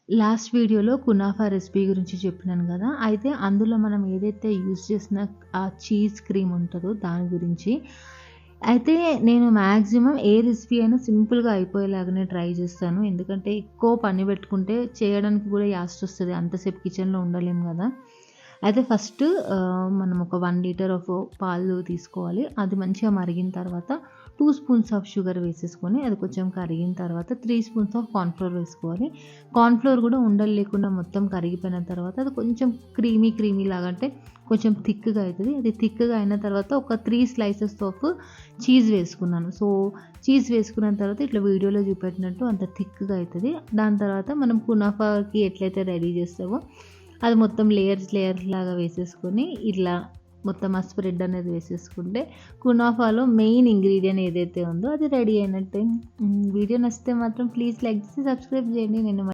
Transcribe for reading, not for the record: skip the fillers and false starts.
Last వీడియోలో kunafa recipe గురించి చెప్పినాను కదా! అయితే అందులో మనం ఏదైతే యూజ్ చేసిన ఆ చీజ్ క్రీమ్ ఉంటదో దాని గురించి. అయితే నేను మాక్సిమం ఏ రెసిపీ అయినా సింపుల్‌గా అయిపోయేలాగానే ట్రై చేస్తాను. ఎందుకంటే ఎక్కువ పని పెట్టుకుంటే చేయడానికి కూడా యాస్టొస్తది. అంతసేపు కిచెన్‌లో ఉండలేము కదా! అయితే ఫస్ట్ మనం ఒక 1 లీటర్ ఆఫ్ పాలు తీసుకోవాలి. అది మంచిగా మరిగిన తర్వాత 2 స్పూన్స్ ఆఫ్ షుగర్ వేసేసుకొని అది కొంచెం కరిగిన తర్వాత 3 స్పూన్స్ ఆఫ్ కార్న్ ఫ్లోర్ వేసుకోవాలి. కార్న్ ఫ్లోర్ కూడా ఉండలు లేకుండా మొత్తం కరిగిపోయిన తర్వాత అది కొంచెం క్రీమీ లాగా అంటే కొంచెం థిక్‌గా అయితది. అది థిక్‌గా అయిన తర్వాత ఒక 3 స్లైసెస్ ఆఫ్ చీజ్ వేసుకున్నాను. సో, చీజ్ వేసుకున్న తర్వాత ఇట్లా వీడియోలో చూపెట్టినట్టు అంత థిక్‌గా అయితది. దాని తర్వాత మనం కునాఫాకి ఎట్లయితే రెడీ చేస్తామో అది మొత్తం లేయర్స్ లాగా వేసేసుకొని ఇట్లా మొత్తం ఆ స్ప్రెడ్ అనేది వేసేసుకుంటే కునాఫాలో మెయిన్ ఇంగ్రీడియంట్ ఏదైతే ఉందో అది రెడీ అయినట్టే. వీడియో నచ్చితే మాత్రం ప్లీజ్ లైక్ చేసి సబ్స్క్రైబ్ చేయండి. నేను